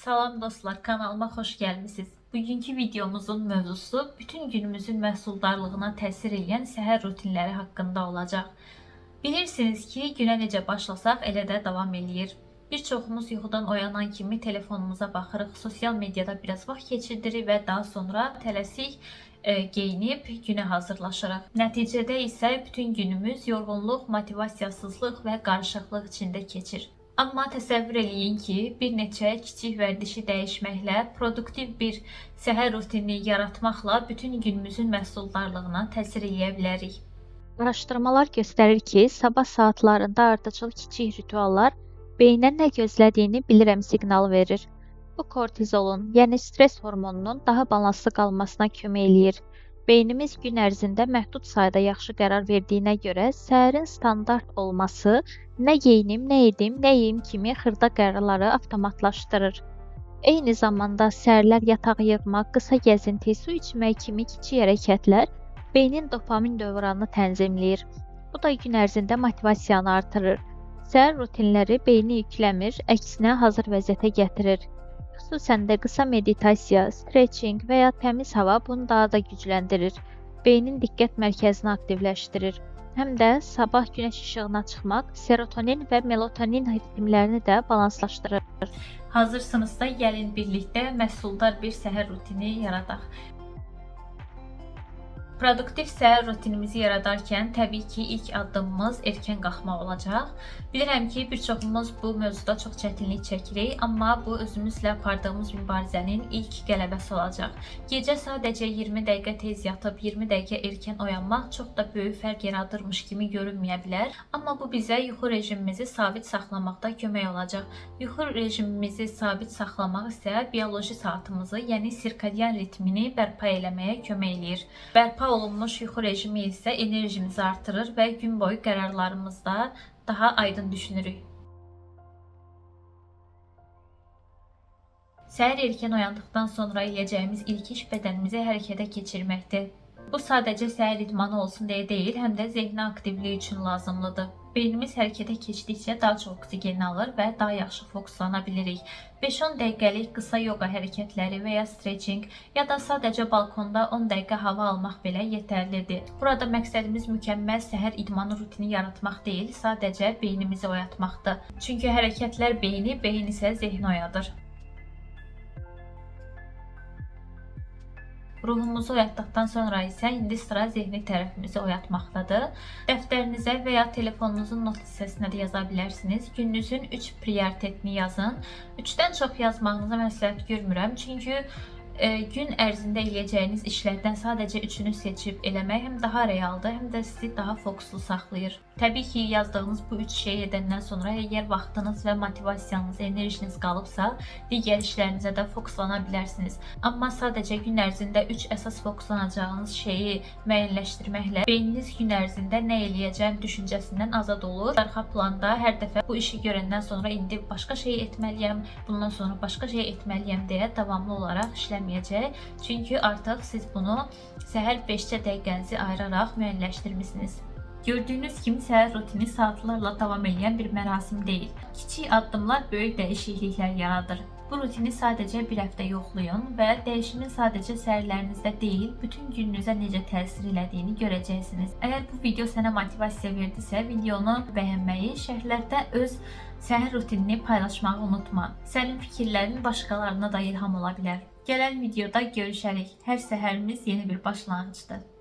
Salam dostlar, kanalıma xoş gəlmisiniz. Bugünkü videomuzun mövzusu bütün günümüzün məhsuldarlığına təsir edən səhər rutinləri haqqında olacaq. Bilirsiniz ki, günə necə başlasaq elə də davam eləyir. Bir çoxumuz yuxudan oyanan kimi telefonumuza baxırıq, sosial mediada biraz vaxt keçirdirik və daha sonra tələsik geyinib günə hazırlaşırıq. Nəticədə isə bütün günümüz yorğunluq, motivasiyasızlıq və qarışıqlıq içində keçir. Amma təsəvvür eləyin ki, bir neçə kiçik vərdişi dəyişməklə, produktiv bir səhər rutini yaratmaqla bütün günümüzün məhsuldarlığına təsir edə bilərik. Araşdırmalar göstərir ki, sabah saatlarında ardıcıl kiçik rituallar beynə nə gözlədiyini bilirəm siqnalı verir. Bu kortizolun, yəni stres hormonunun daha balanslı qalmasına kömək eləyir. Beynimiz gün ərzində məhdud sayda yaxşı qərar verdiyinə görə səhərin standart olması nə geyinim, nə edim, nə yeyim kimi xırda qərarları avtomatlaşdırır. Eyni zamanda səhərlər yataq yığmaq, qısa gəzinti, su içmək kimi kiçik hərəkətlər beynin dopamin dövranını tənzimləyir. Bu da gün ərzində motivasiyanı artırır. Səhər rutinləri beyni yükləmir, əksinə hazır vəziyyətə gətirir. Xüsusən də qısa meditasiya, stretching və ya təmiz hava bunu daha da gücləndirir. Beynin diqqət mərkəzini aktivləşdirir. Həm də sabah günəş işığına çıxmaq serotonin və melatonin ritmlərini də balanslaşdırır. Hazırsınızsa gəlin birlikdə məhsuldar bir səhər rutini yaradaq. Produktiv səhər rutinimizi yaradarkən təbii ki, ilk addımımız erkən qalxmaq olacaq. Bilirəm ki, bir çoxumuz bu mövzuda çox çətinlik çəkirik, amma bu özümüzlə apardığımız mübarizənin ilk qələbəsi olacaq. Gecə sadəcə 20 dəqiqə tez yatıb 20 dəqiqə erkən oyanmaq çox da böyük fərq yaradırmış kimi görünməyə bilər, amma bu bizə yuxu rejimimizi sabit saxlamaqda kömək olacaq. Yuxu rejimimizi sabit saxlamaq isə bioloji saatımızı, yəni sirkadian ritmini bərpa eləməyə kömək eləyir. Bərpa olunmuş yuxu rejimi isə enerjimizi artırır və gün boyu qərarlarımızda daha aydın düşünürük. Səhər erkən oyandıqdan sonra eləyəcəyimiz ilk iş bədənimizi hərəkətə keçirməkdir. Bu sadəcə səhər idmanı olsun deyə deyil, həm də zehni aktivliyi üçün lazımlıdır. Beynimiz hərəkətə keçdikcə daha çox oksigen alır və daha yaxşı fokuslana bilirik. 5-10 dəqiqəlik qısa yoga hərəkətləri və ya stretching ya da sadəcə balkonda 10 dəqiqə hava almaq belə yetərlidir. Burada məqsədimiz mükəmməl səhər idmanı rutini yaratmaq deyil, sadəcə beynimizi oyatmaqdır. Çünki hərəkətlər beyni, beyin isə zehni oyadır. Ruhumuzu oyatdıqdan sonra isə indi sıra zehni tərəfimizi oyatmaqdadır. Dəftərinizə və ya telefonunuzun not hissəsinə də yaza bilərsiniz. Gününüzün 3 prioritetini yazın. 3-dən çox yazmağınıza məsləhət görmürəm, çünki gün ərzində eləyəcəyiniz işlərdən sadəcə 3-ünü seçib eləmək həm daha realdır, həm də sizi daha fokuslu saxlayır. Təbii ki, yazdığınız bu 3 şeyi edəndən sonra əgər vaxtınız və motivasiyanız, enerjiniz qalıbsa, digər işlərinizə də fokuslana bilərsiniz. Amma sadəcə gün ərzində 3 əsas fokuslanacağınız şeyi müəyyənləşdirməklə beyniniz gün ərzində nə eləyəcəm düşüncəsindən azad olur. Arxa planda hər dəfə bu işi görəndən sonra indi başqa şey etməliyəm, bundan sonra başqa şey etməliyəm deyə davamlı olaraq işləməyəcək. Çünki artıq siz bunu səhər 5 dəqiqənizi ayıraraq müəyyənləşdirmisiniz. Gördüyünüz kimi səhər rutini saatlarla davam edən bir mərasim deyil. Kiçik addımlar böyük dəyişikliklər yaradır. Bu rutini sadəcə bir həftə yoxlayın və dəyişimin sadəcə səhərlərinizdə deyil, bütün gününüzə necə təsir elədiyini görəcəksiniz. Əgər bu video sənə motivasiya verdisə, videonu bəyənməyi, şərhlərdə öz səhər rutinini paylaşmağı unutma. Sənin fikirlərin başqalarına da ilham ola bilər. Gələn videoda görüşərik. Hər səhərimiz yeni bir başlanğıcdır.